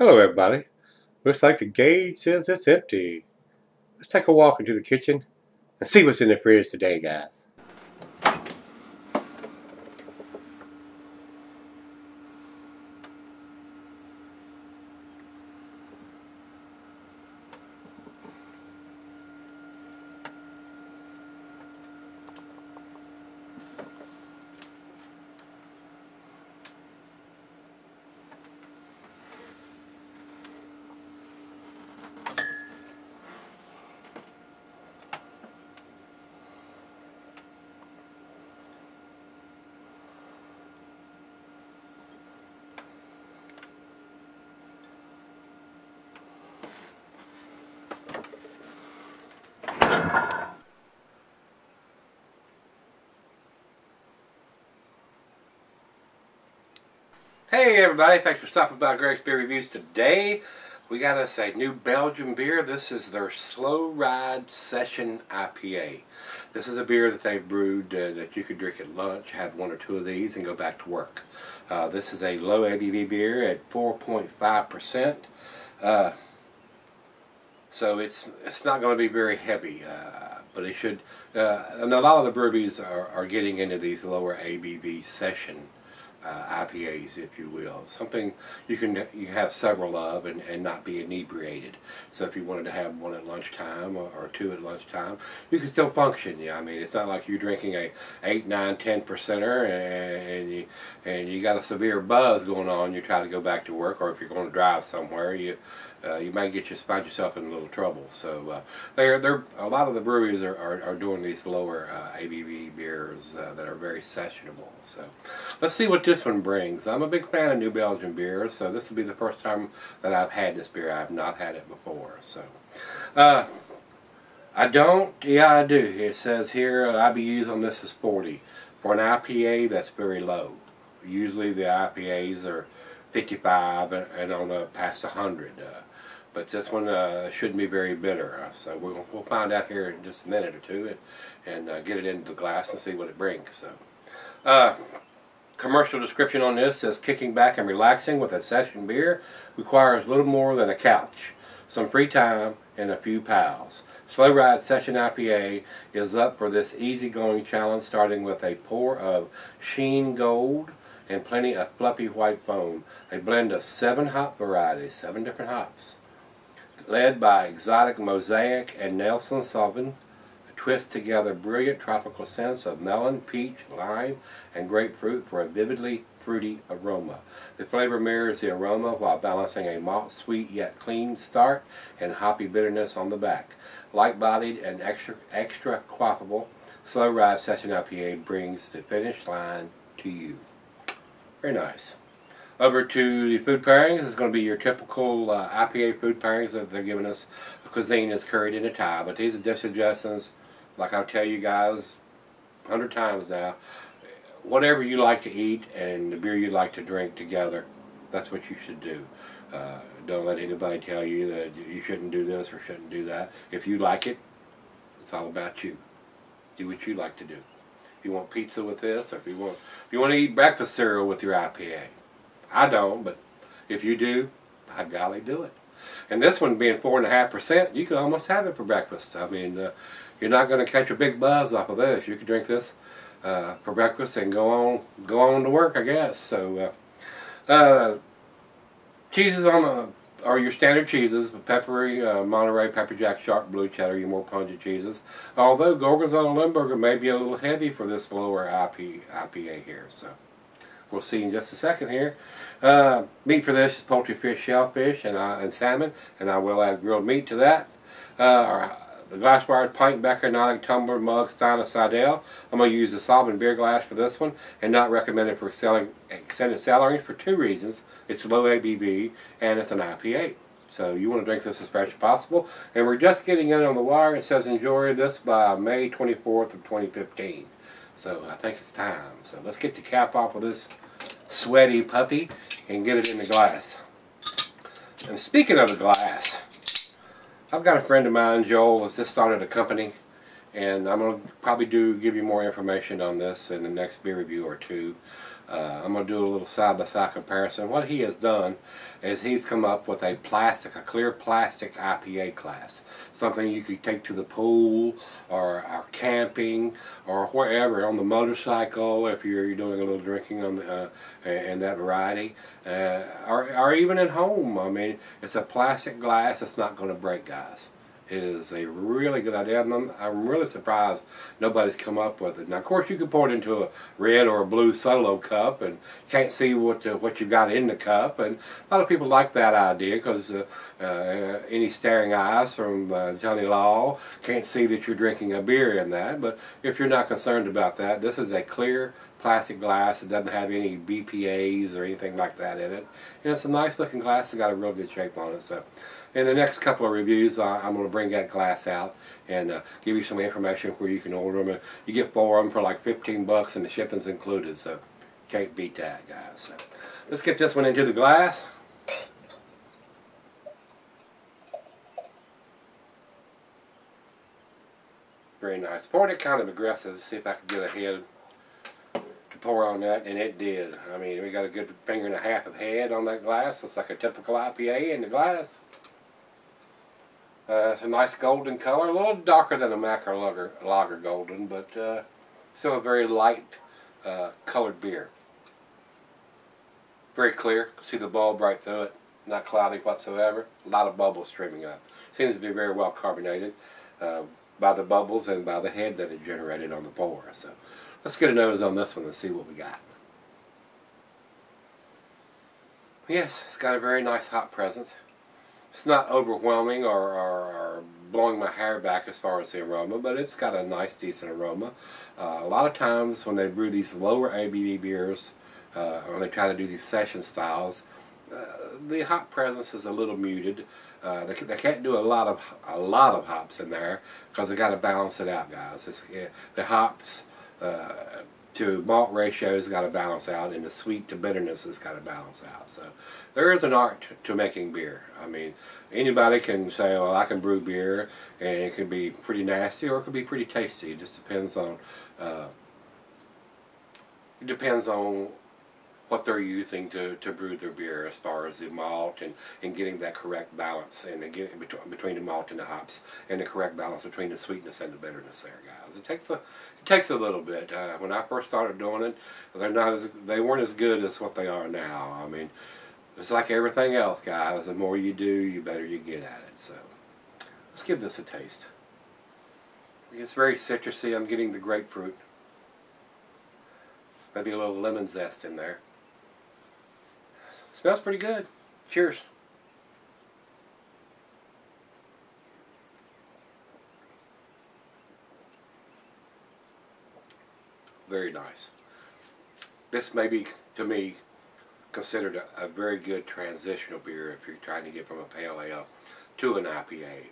Hello everybody. Looks like the gauge says it's empty. Let's take a walk into the kitchen and see what's in the fridge today, guys. Hey everybody, thanks for stopping by Gregsbeerreviews. Today we got us a new Belgian beer. This is their Slow Ride Session IPA. This is a beer that they've brewed that you could drink at lunch, have one or two of these and go back to work. This is a low ABV beer at 4.5%. So it's not going to be very heavy, but it should, and a lot of the breweries are getting into these lower ABV session IPAs, if you will. Something you can have several of and not be inebriated. So if you wanted to have one at lunchtime or two at lunchtime, you can still function. Yeah, I mean, it's not like you're drinking a 8, 9, 10%er and you got a severe buzz going on. You try to go back to work, or if you're going to drive somewhere, you might find yourself in a little trouble. So they're a lot of the breweries are doing these lower ABV beers that are very sessionable. So let's see what this one brings. I'm a big fan of New Belgium beers, so this will be the first time that I've had this beer. I've not had it before. So I don't. Yeah, I do. It says here IBUs on this is 40. For an IPA, that's very low. Usually the IPAs are 55 and on past 100. But this one shouldn't be very bitter. So we'll find out here in just a minute or two and get it into the glass and see what it brings. So, commercial description on this says, kicking back and relaxing with a session beer requires little more than a couch, some free time, and a few pals. Slow Ride Session IPA is up for this easygoing challenge, starting with a pour of Sheen Gold and plenty of fluffy white foam. A blend of 7 hop varieties, 7 different hops, led by exotic Mosaic and Nelson Sauvin, twist together brilliant tropical scents of melon, peach, lime, and grapefruit for a vividly fruity aroma. The flavor mirrors the aroma while balancing a malt sweet yet clean start and hoppy bitterness on the back. Light-bodied and extra quaffable, Slow Ride Session IPA brings the finish line to you. Very nice. Over to the food pairings. This is going to be your typical IPA food pairings that they're giving us. The cuisine is curried in a tie, but these are dish suggestions. Like I'll tell you guys 100 times now, whatever you like to eat and the beer you like to drink together, that's what you should do. Don't let anybody tell you that you shouldn't do this or shouldn't do that. If you like it, it's all about you. Do what you like to do. If you want pizza with this, or if you want to eat breakfast cereal with your IPA. I don't, but if you do, by golly, do it. And this one being 4.5%, you could almost have it for breakfast. I mean, you're not going to catch a big buzz off of this. You could drink this for breakfast and go on to work, I guess. So, cheeses are your standard cheeses: peppery, Monterey, pepper jack, sharp blue cheddar, your more pungent cheeses. Although Gorgonzola Limburger may be a little heavy for this lower IPA here. So we'll see in just a second here. Meat for this is poultry, fish, shellfish, and salmon, and I will add grilled meat to that. The glassware pint, becker, non tumbler, mug, stein, or Sidell. I'm going to use the solvent beer glass for this one, and not recommended for extended cellaring for 2 reasons. It's low ABV, and it's an IPA. So you want to drink this as fresh as possible. And we're just getting in on the wire. It says enjoy this by May 24th of 2015. So I think it's time. So let's get the cap off of this sweaty puppy and get it in the glass. And speaking of the glass, I've got a friend of mine, Joel, has just started a company, and I'm going to probably give you more information on this in the next beer review or two. I'm going to do a little side-by-side comparison. What he has done is he's come up with a clear plastic IPA class. Something you could take to the pool or camping or wherever, on the motorcycle if you're doing a little drinking on the, and that variety, or even at home. I mean, it's a plastic glass. It's not going to break, guys. It is a really good idea, and I'm really surprised nobody's come up with it. Now, of course, you can pour it into a red or a blue solo cup, and can't see what you got in the cup. And a lot of people like that idea because any staring eyes from Johnny Law can't see that you're drinking a beer in that. But if you're not concerned about that, this is a clear plastic glass. It doesn't have any BPAs or anything like that in it. And it's a nice looking glass. It's got a real good shape on it. So in the next couple of reviews, I'm going to bring that glass out and give you some information where you can order them. You get 4 of them for like 15 bucks and the shipping's included. So can't beat that, guys. So let's get this one into the glass. Very nice. Poured it kind of aggressive to see if I could get a head to pour on that, and it did. I mean, we got a good finger and a half of head on that glass. Looks like a typical IPA in the glass. It's a nice golden color, a little darker than a Macro Lager golden, but still a very light colored beer. Very clear. See the bulb right through it. Not cloudy whatsoever. A lot of bubbles streaming up. Seems to be very well carbonated by the bubbles and by the head that it generated on the pour. So let's get a nose on this one and see what we got. Yes, it's got a very nice hop presence. It's not overwhelming or blowing my hair back as far as the aroma, but it's got a nice, decent aroma. A lot of times when they brew these lower ABV beers, when they try to do these session styles, the hop presence is a little muted. They can't do a lot of hops in there because they got to balance it out, guys. The hops to malt ratio has got to balance out, and the sweet to bitterness has got to balance out. So there is an art to making beer. I mean, anybody can say, well, I can brew beer, and it can be pretty nasty or it can be pretty tasty. It just depends on what they're using to brew their beer as far as the malt and getting that correct balance and getting between the malt and the hops and the correct balance between the sweetness and the bitterness there, guys. It takes a little bit. When I first started doing it, they weren't as good as what they are now. I mean, it's like everything else, guys. The more you do, the better you get at it. So let's give this a taste. It's very citrusy. I'm getting the grapefruit. Maybe a little lemon zest in there. Smells pretty good. Cheers. Very nice. This may be, to me, considered a very good transitional beer if you're trying to get from a pale ale to an IPA.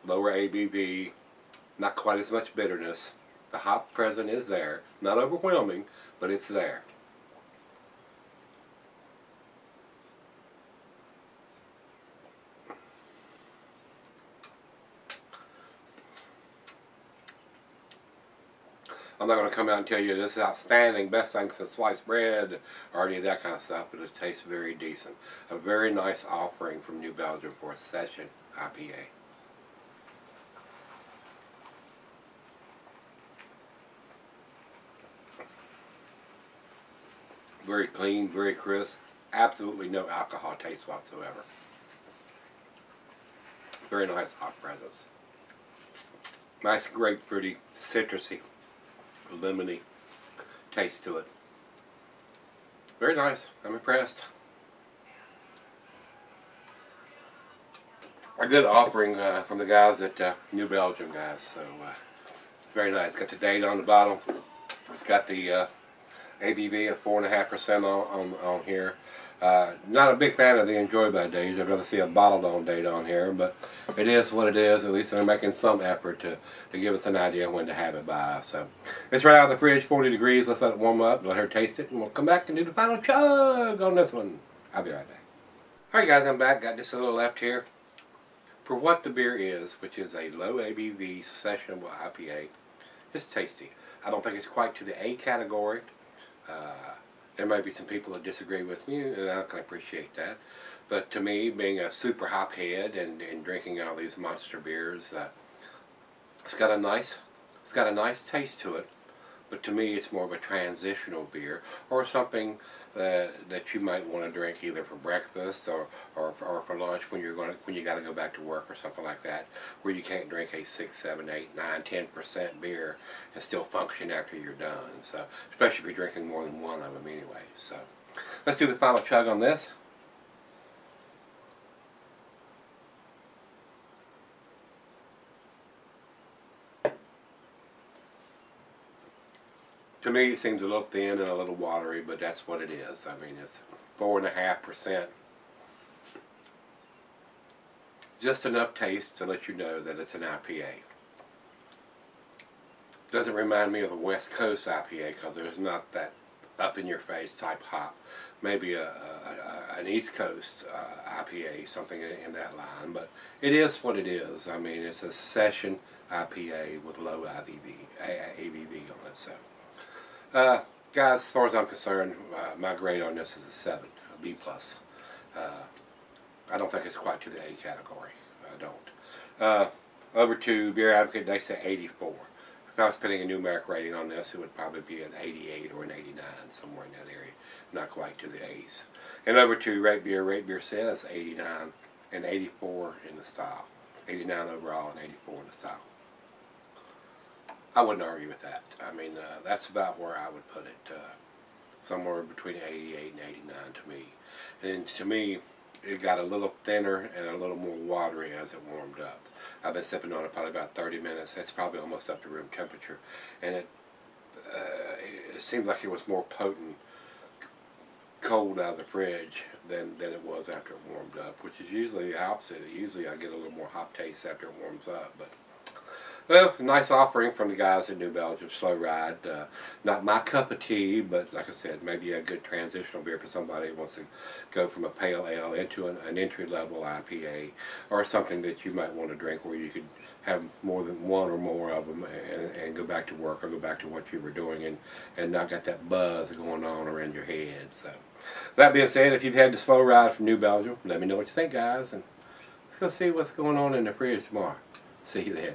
Lower ABV, not quite as much bitterness. The hop present is there. Not overwhelming, but it's there. I'm not going to come out and tell you this is outstanding, best thing since sliced bread, or any of that kind of stuff, but it tastes very decent. A very nice offering from New Belgium for a session IPA. Very clean, very crisp, absolutely no alcohol taste whatsoever. Very nice hop presence. Nice grapefruity, citrusy, lemony taste to it. Very nice. I'm impressed. A good offering from the guys at New Belgium, guys. So very nice. Got the date on the bottle. It's got the ABV of 4.5% on here. Not a big fan of the Enjoy by dates. I'd rather see a bottled on date on here, but it is what it is. At least they're making some effort to give us an idea when to have it by. So it's right out of the fridge, 40 degrees. Let's let it warm up, let her taste it, and we'll come back and do the final chug on this one. I'll be right back. Alright guys, I'm back. Got just a little left here. For what the beer is, which is a low ABV sessionable IPA, it's tasty. I don't think it's quite to the A category. There might be some people that disagree with me, and I can appreciate that. But to me, being a super hop head and drinking all these monster beers, it's got a nice taste to it. But to me, it's more of a transitional beer, or something that you might want to drink either for breakfast or for lunch when you got to go back to work or something like that, where you can't drink a 6, 7, 8, 9, 10% beer and still function after you're done. So, especially if you're drinking more than one of them anyway. So, let's do the final chug on this. To me, it seems a little thin and a little watery, but that's what it is. I mean, it's 4.5%. Just enough taste to let you know that it's an IPA. Doesn't remind me of a West Coast IPA because there's not that up-in-your-face type hop. Maybe an East Coast IPA, something in that line, but it is what it is. I mean, it's a session IPA with low ABV on it. So. Guys, as far as I'm concerned, my grade on this is a 7, a B+. I don't think it's quite to the A category. I don't. Over to Beer Advocate, they say 84. If I was putting a numeric rating on this, it would probably be an 88 or an 89, somewhere in that area. Not quite to the A's. And over to Rate Beer says 89 and 84 in the style. 89 overall and 84 in the style. I wouldn't argue with that. I mean, that's about where I would put it. Somewhere between 88 and 89 to me. And to me, it got a little thinner and a little more watery as it warmed up. I've been sipping on it probably about 30 minutes. It's probably almost up to room temperature. And it seemed like it was more potent cold out of the fridge than it was after it warmed up, which is usually the opposite. Usually I get a little more hop taste after it warms up. But well, nice offering from the guys at New Belgium, Slow Ride. Not my cup of tea, but like I said, maybe a good transitional beer for somebody who wants to go from a pale ale into an entry-level IPA, or something that you might want to drink where you could have more than one or more of them and go back to work or go back to what you were doing and not got that buzz going on around your head. So, that being said, if you've had the Slow Ride from New Belgium, let me know what you think, guys, and let's go see what's going on in the fridge tomorrow. See you then.